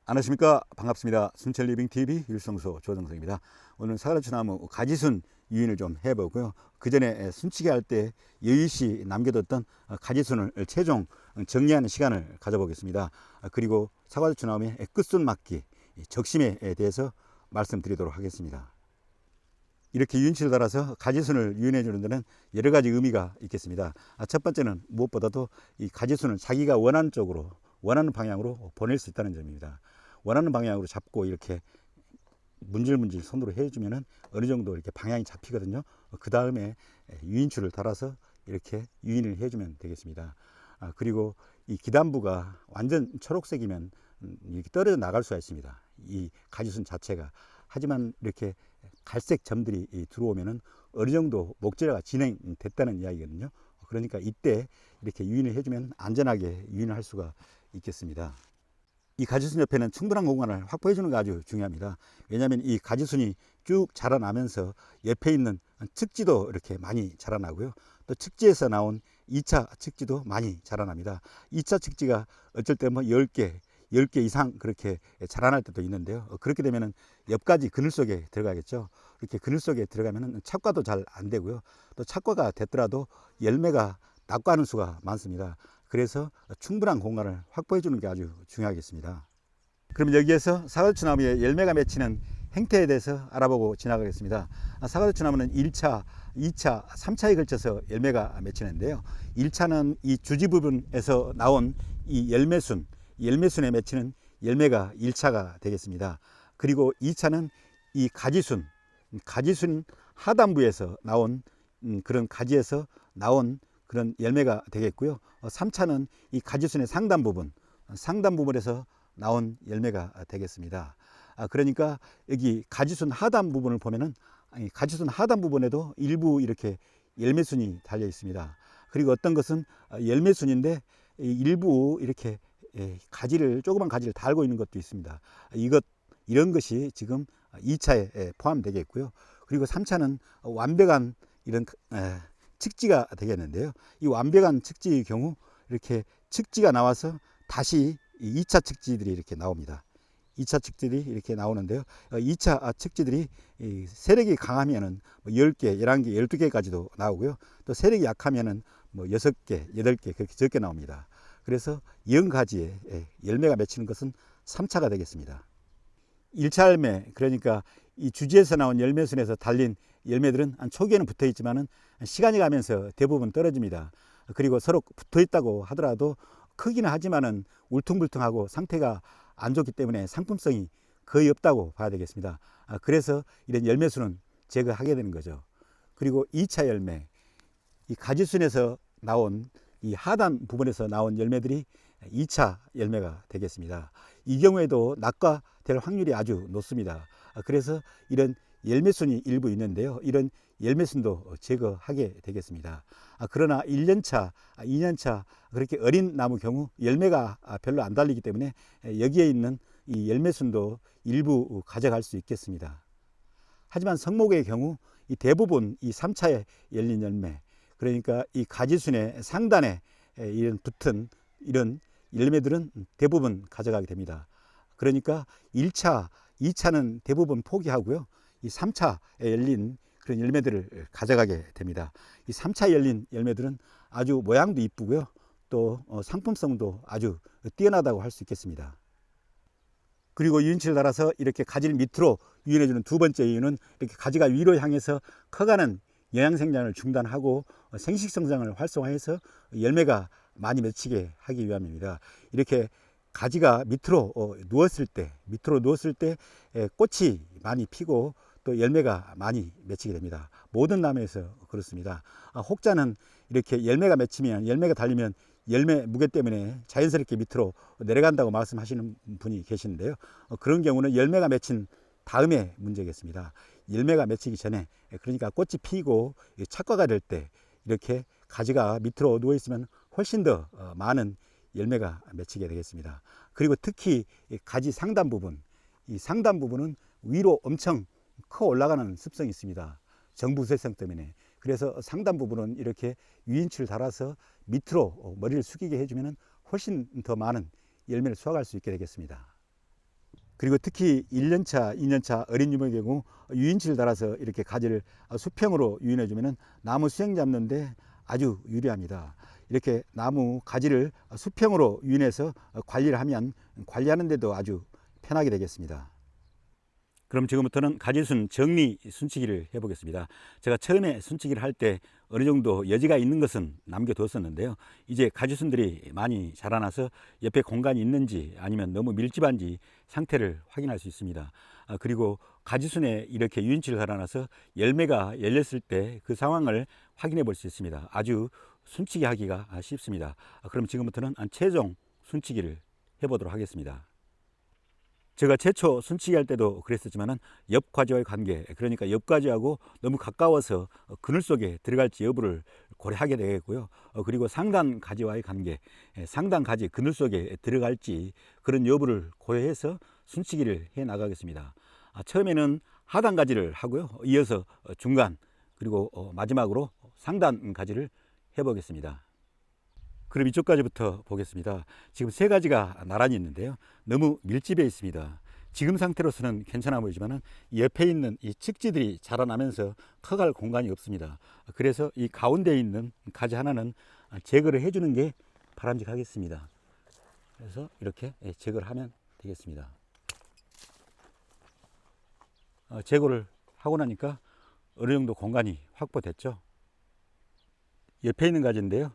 안녕하십니까. 반갑습니다. 순천리빙TV 율성소 조정석입니다. 오늘 사과나무 가지순 유인을 좀 해보고요. 그 전에 순치기 할 때 여의시 남겨뒀던 가지순을 최종 정리하는 시간을 가져보겠습니다. 그리고 사과나무의 끝순 막기, 적심에 대해서 말씀드리도록 하겠습니다. 이렇게 유인치를 달아서 가지순을 유인해 주는 데는 여러 가지 의미가 있겠습니다. 첫 번째는 무엇보다도 이 가지순을 자기가 원하는 쪽으로, 원하는 방향으로 보낼 수 있다는 점입니다. 원하는 방향으로 잡고 이렇게 문질문질 손으로 해주면은 어느 정도 이렇게 방향이 잡히거든요. 그 다음에 유인추를 달아서 이렇게 유인을 해주면 되겠습니다. 그리고 이 기단부가 완전 초록색이면 이렇게 떨어져 나갈 수가 있습니다. 이 가지순 자체가. 하지만 이렇게 갈색 점들이 들어오면은 어느 정도 목재가 진행됐다는 이야기거든요. 그러니까 이때 이렇게 유인을 해주면 안전하게 유인을 할 수가 있겠습니다. 이 가지순 옆에는 충분한 공간을 확보해 주는 게 아주 중요합니다. 왜냐하면 이 가지순이 쭉 자라나면서 옆에 있는 측지도 이렇게 많이 자라나고요. 또 측지에서 나온 2차 측지도 많이 자라납니다. 2차 측지가 어쩔 때 뭐 10개 이상 그렇게 자라날 때도 있는데요. 그렇게 되면은 옆가지 그늘 속에 들어가겠죠. 이렇게 그늘 속에 들어가면은 착과도 잘 안 되고요. 또 착과가 됐더라도 열매가 낙과하는 수가 많습니다. 그래서 충분한 공간을 확보해 주는 게 아주 중요하겠습니다. 그럼 여기에서 사과나무에 열매가 맺히는 행태에 대해서 알아보고 지나가겠습니다. 사과나무는 1차, 2차, 3차에 걸쳐서 열매가 맺히는데요. 1차는 이 주지 부분에서 나온 이 열매순에 맺히는 열매가 1차가 되겠습니다. 그리고 2차는 이 가지순 하단부에서 나온 그런 가지에서 나온 그런 열매가 되겠고요. 3차는 이 가지순의 상단 부분에서 나온 열매가 되겠습니다. 그러니까 여기 가지순 하단 부분을 보면은 가지순 하단 부분에도 일부 이렇게 열매순이 달려 있습니다. 그리고 어떤 것은 열매순인데 일부 이렇게 조그만 가지를 달고 있는 것도 있습니다. 이런 것이 지금 2차에 포함되겠고요. 그리고 3차는 완벽한 이런 측지가 되겠는데요. 이 완벽한 측지의 경우 이렇게 측지가 나와서 다시 2차 측지들이 이렇게 나옵니다. 2차 측지들이 이렇게 나오는데요. 2차 측지들이 세력이 강하면은 10개, 11개, 12개까지도 나오고요. 또 세력이 약하면은 6개, 8개 그렇게 적게 나옵니다. 그래서 0가지에 열매가 맺히는 것은 3차가 되겠습니다. 1차 열매, 그러니까 이 주지에서 나온 열매순에서 달린 열매들은 초기에는 붙어 있지만은 시간이 가면서 대부분 떨어집니다. 그리고 서로 붙어 있다고 하더라도 크기는 하지만은 울퉁불퉁하고 상태가 안 좋기 때문에 상품성이 거의 없다고 봐야 되겠습니다. 그래서 이런 열매순은 제거하게 되는 거죠. 그리고 2차 열매, 이 가지순에서 나온 이 하단 부분에서 나온 열매들이 2차 열매가 되겠습니다. 이 경우에도 낙과될 확률이 아주 높습니다. 그래서 이런 열매순이 일부 있는데요. 이런 열매순도 제거하게 되겠습니다. 그러나 1년차, 2년차 그렇게 어린 나무 경우 열매가 별로 안 달리기 때문에 여기에 있는 이 열매순도 일부 가져갈 수 있겠습니다. 하지만 성목의 경우 이 대부분 이 3차에 열린 열매, 그러니까 이 가지순의 상단에 이런 붙은 이런 열매들은 대부분 가져가게 됩니다. 그러니까 1차, 2차는 대부분 포기하고요. 이 3차에 열린 그런 열매들을 가져가게 됩니다. 이 3차 열린 열매들은 아주 모양도 이쁘고요. 또 상품성도 아주 뛰어나다고 할 수 있겠습니다. 그리고 유인치를 달아서 이렇게 가지를 밑으로 유인해주는 두 번째 이유는 이렇게 가지가 위로 향해서 커가는 영양생장을 중단하고 생식성장을 활성화해서 열매가 많이 맺히게 하기 위함입니다. 이렇게 가지가 밑으로 누웠을 때 꽃이 많이 피고 또 열매가 많이 맺히게 됩니다. 모든 나무에서 그렇습니다. 혹자는 이렇게 열매가 맺히면, 열매가 달리면 열매 무게 때문에 자연스럽게 밑으로 내려간다고 말씀하시는 분이 계시는데요. 그런 경우는 열매가 맺힌 다음에 문제겠습니다. 열매가 맺히기 전에, 그러니까 꽃이 피고 착과가 될 때 이렇게 가지가 밑으로 누워 있으면 훨씬 더 많은 열매가 맺히게 되겠습니다. 그리고 특히 가지 상단 부분, 이 상단 부분은 위로 엄청 커 올라가는 습성이 있습니다. 정부세성 때문에. 그래서 상단 부분은 이렇게 유인치를 달아서 밑으로 머리를 숙이게 해주면 훨씬 더 많은 열매를 수확할 수 있게 되겠습니다. 그리고 특히 1년차, 2년차 어린 유목의 경우 유인치를 달아서 이렇게 가지를 수평으로 유인해 주면은 나무 수행 잡는데 아주 유리합니다. 이렇게 나무 가지를 수평으로 유인해서 관리를 하면 관리하는 데도 아주 편하게 되겠습니다. 그럼 지금부터는 가지순 정리 순치기를 해보겠습니다. 제가 처음에 순치기를 할 때 어느 정도 여지가 있는 것은 남겨뒀었는데요. 이제 가지순들이 많이 자라나서 옆에 공간이 있는지 아니면 너무 밀집한지 상태를 확인할 수 있습니다. 그리고 가지순에 이렇게 유인치를 달아놔서 열매가 열렸을 때 그 상황을 확인해 볼 수 있습니다. 아주 순치기 하기가 쉽습니다. 그럼 지금부터는 최종 순치기를 해보도록 하겠습니다. 제가 최초 순치기 할 때도 그랬었지만은 옆 가지와의 관계, 그러니까 옆 가지하고 너무 가까워서 그늘 속에 들어갈지 여부를 고려하게 되겠고요. 그리고 상단 가지와의 관계, 상단 가지 그늘 속에 들어갈지 그런 여부를 고려해서 순치기를 해 나가겠습니다. 처음에는 하단 가지를 하고요. 이어서 중간, 그리고 마지막으로 상단 가지를 해 보겠습니다. 그럼 이쪽까지부터 보겠습니다. 지금 세 가지가 나란히 있는데요. 너무 밀집해 있습니다. 지금 상태로서는 괜찮아 보이지만 옆에 있는 이 측지들이 자라나면서 커갈 공간이 없습니다. 그래서 이 가운데 있는 가지 하나는 제거를 해주는 게 바람직하겠습니다. 그래서 이렇게 제거를 하면 되겠습니다. 제거를 하고 나니까 어느 정도 공간이 확보됐죠. 옆에 있는 가지인데요.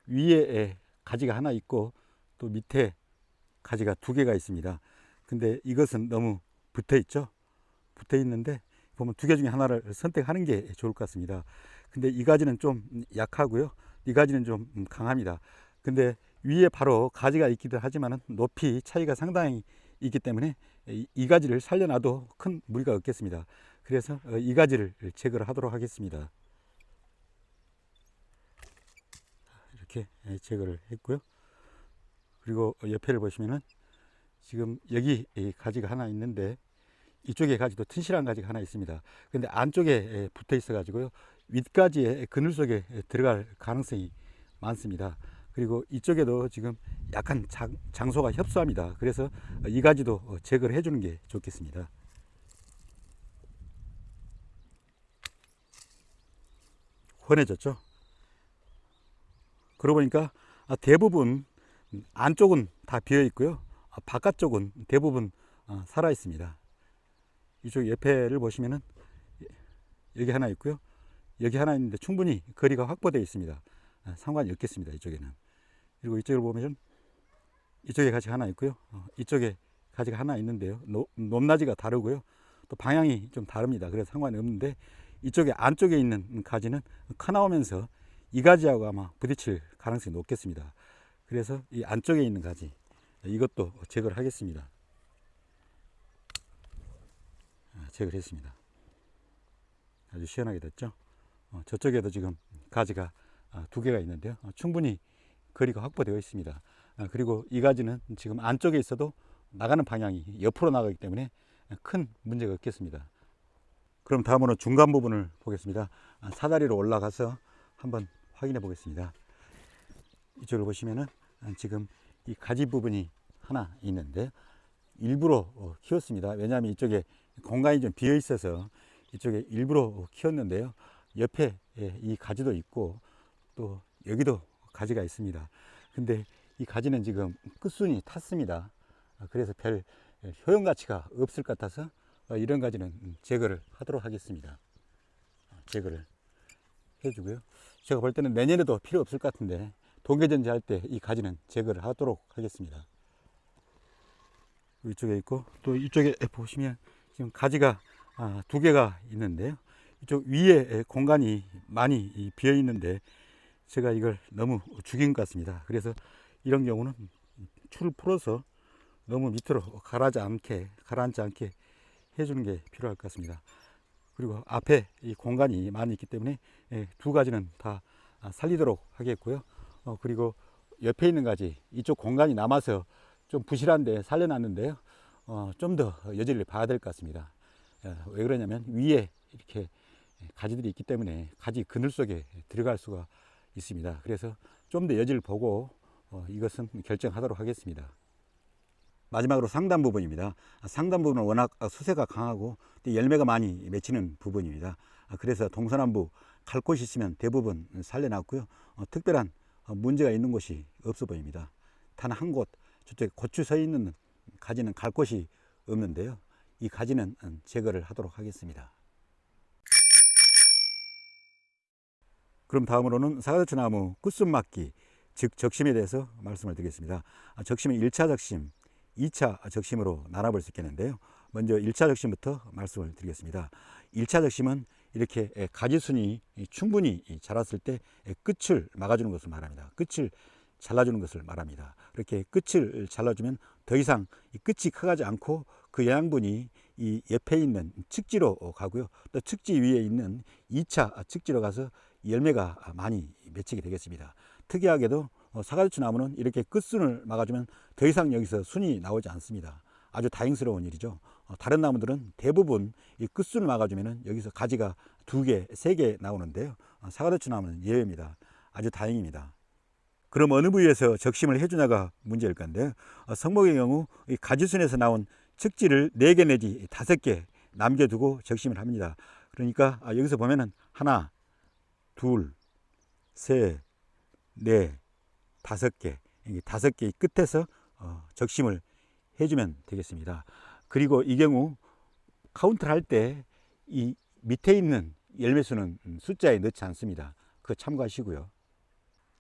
위에 가지가 하나 있고 또 밑에 가지가 두 개가 있습니다. 근데 이것은 너무 붙어 있죠. 붙어 있는데 보면 두 개 중에 하나를 선택하는 게 좋을 것 같습니다. 근데 이 가지는 좀 약하고요. 이 가지는 좀 강합니다. 근데 위에 바로 가지가 있기도 하지만 높이 차이가 상당히 있기 때문에 이 가지를 살려놔도 큰 무리가 없겠습니다. 그래서 이 가지를 제거를 하도록 하겠습니다. 이렇게 제거를 했고요. 그리고 옆에를 보시면은 지금 여기 가지가 하나 있는데 이쪽에 가지도 튼실한 가지가 하나 있습니다. 근데 안쪽에 붙어 있어 가지고요. 윗가지에 그늘 속에 들어갈 가능성이 많습니다. 그리고 이쪽에도 지금 약간 장소가 협소합니다. 그래서 이 가지도 제거를 해주는 게 좋겠습니다. 훤해졌죠? 그러고 보니까 대부분 안쪽은 다 비어 있고요. 바깥쪽은 대부분 살아 있습니다. 이쪽 옆에를 보시면은 여기 하나 있고요. 여기 하나 있는데 충분히 거리가 확보되어 있습니다. 상관이 없겠습니다. 이쪽에는. 그리고 이쪽을 보면 이쪽에 가지가 하나 있고요. 이쪽에 가지가 하나 있는데요. 높낮이가 다르고요. 또 방향이 좀 다릅니다. 그래서 상관이 없는데 이쪽에 안쪽에 있는 가지는 커 나오면서 이 가지하고 아마 부딪힐 가능성이 높겠습니다. 그래서 이 안쪽에 있는 가지 이것도 제거를 하겠습니다. 제거를 했습니다. 아주 시원하게 됐죠. 저쪽에도 지금 가지가 두 개가 있는데요. 충분히 거리가 확보되어 있습니다. 그리고 이 가지는 지금 안쪽에 있어도 나가는 방향이 옆으로 나가기 때문에 큰 문제가 없겠습니다. 그럼 다음으로 중간 부분을 보겠습니다. 사다리로 올라가서 한번 확인해 보겠습니다. 이쪽을 보시면은 지금 이 가지 부분이 하나 있는데 일부러 키웠습니다. 왜냐하면 이쪽에 공간이 좀 비어 있어서 이쪽에 일부러 키웠는데요. 옆에 이 가지도 있고 또 여기도 가지가 있습니다. 근데 이 가지는 지금 끝순이 탔습니다. 그래서 별 효용 가치가 없을 것 같아서 이런 가지는 제거를 하도록 하겠습니다. 제거를 해주고요. 제가 볼 때는 내년에도 필요 없을 것 같은데 동계전지 할 때 이 가지는 제거를 하도록 하겠습니다. 이쪽에 있고 또 이쪽에 보시면 지금 가지가 두 개가 있는데요. 이쪽 위에 공간이 많이 비어 있는데 제가 이걸 너무 죽인 것 같습니다. 그래서 이런 경우는 줄을 풀어서 너무 밑으로 가라앉지 않게 해주는 게 필요할 것 같습니다. 그리고 앞에 이 공간이 많이 있기 때문에 두 가지는 다 살리도록 하겠고요. 그리고 옆에 있는 가지 이쪽 공간이 남아서 좀 부실한데 살려놨는데요. 좀 더 여지를 봐야 될 것 같습니다. 왜 그러냐면 위에 이렇게 가지들이 있기 때문에 가지 그늘 속에 들어갈 수가 있습니다. 그래서 좀 더 여지를 보고 이것은 결정하도록 하겠습니다. 마지막으로 상단 부분입니다. 상단 부분은 워낙 수세가 강하고 또 열매가 많이 맺히는 부분입니다. 그래서 동서남북 갈 곳이 있으면 대부분 살려놨고요. 특별한 문제가 있는 곳이 없어 보입니다. 단 한 곳, 저쪽에 고추 서 있는 가지는 갈 곳이 없는데요. 이 가지는 제거를 하도록 하겠습니다. 그럼 다음으로는 사과대추 나무 끝순 막기, 즉 적심에 대해서 말씀을 드리겠습니다. 적심은 1차 적심, 2차 적심으로 나눠볼 수 있겠는데요. 먼저 1차 적심부터 말씀을 드리겠습니다. 1차 적심은 이렇게 가지순이 충분히 자랐을 때 끝을 막아주는 것을 말합니다. 끝을 잘라주는 것을 말합니다. 이렇게 끝을 잘라주면 더 이상 이 끝이 커가지 않고 그 영양분이 이 옆에 있는 측지로 가고요. 또 측지 위에 있는 2차 측지로 가서 열매가 많이 맺히게 되겠습니다. 특이하게도 사과대추 나무는 이렇게 끝순을 막아주면 더 이상 여기서 순이 나오지 않습니다. 아주 다행스러운 일이죠. 다른 나무들은 대부분 이 끝순을 막아주면 여기서 가지가 2개, 3개 나오는데요. 사과대추 나무는 예외입니다. 아주 다행입니다. 그럼 어느 부위에서 적심을 해주냐가 문제일 건데요. 성목의 경우 이 가지순에서 나온 측지를 4개 내지 5개 남겨두고 적심을 합니다. 그러니까 여기서 보면은 하나, 둘, 셋, 넷, 5개, 5개의 끝에서 적심을 해주면 되겠습니다. 그리고 이 경우 카운트를 할 때 이 밑에 있는 열매수는 숫자에 넣지 않습니다. 그거 참고하시고요.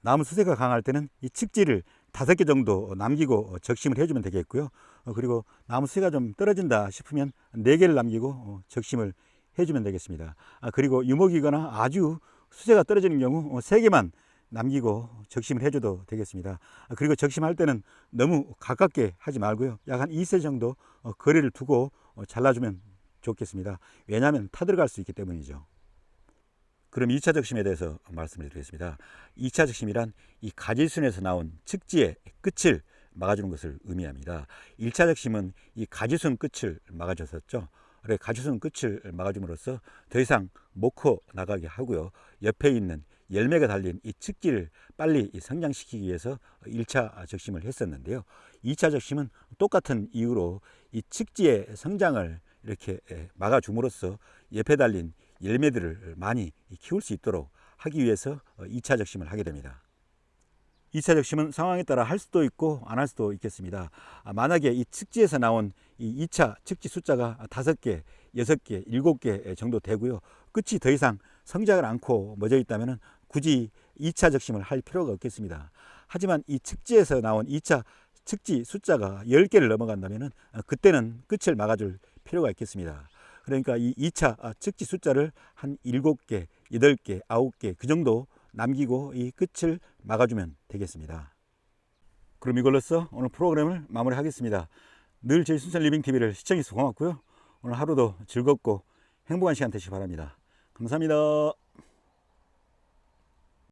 나무 수세가 강할 때는 이 측지를 5개 정도 남기고 적심을 해주면 되겠고요. 그리고 나무 수세가 좀 떨어진다 싶으면 4개를 남기고 적심을 해주면 되겠습니다. 그리고 유목이거나 아주 수세가 떨어지는 경우 3개만 남기고 적심을 해줘도 되겠습니다. 그리고 적심할 때는 너무 가깝게 하지 말고요. 약 한 2세 정도 거리를 두고 잘라주면 좋겠습니다. 왜냐하면 타들어갈 수 있기 때문이죠. 그럼 2차 적심에 대해서 말씀을 드리겠습니다. 2차 적심이란 이 가지순에서 나온 측지의 끝을 막아주는 것을 의미합니다. 1차 적심은 이 가지순 끝을 막아줬었죠. 그래 가지순 끝을 막아줌으로써 더 이상 못 커 나가게 하고요. 옆에 있는 열매가 달린 이 측지를 빨리 성장시키기 위해서 1차 적심을 했었는데요. 2차 적심은 똑같은 이유로 이 측지의 성장을 이렇게 막아줌으로써 옆에 달린 열매들을 많이 키울 수 있도록 하기 위해서 2차 적심을 하게 됩니다. 2차 적심은 상황에 따라 할 수도 있고 안 할 수도 있겠습니다. 만약에 이 측지에서 나온 이 2차 측지 숫자가 5개, 6개, 7개 정도 되고요. 끝이 더 이상 성장을 않고 멎어 있다면 굳이 2차 적심을 할 필요가 없겠습니다. 하지만 이 측지에서 나온 2차 측지 숫자가 10개를 넘어간다면 그때는 끝을 막아줄 필요가 있겠습니다. 그러니까 이 2차 측지 숫자를 한 7개, 8개, 9개 그 정도 남기고 이 끝을 막아주면 되겠습니다. 그럼 이걸로써 오늘 프로그램을 마무리하겠습니다. 늘 저희 순천 리빙TV를 시청해주셔서 고맙고요. 오늘 하루도 즐겁고 행복한 시간 되시기 바랍니다. 감사합니다.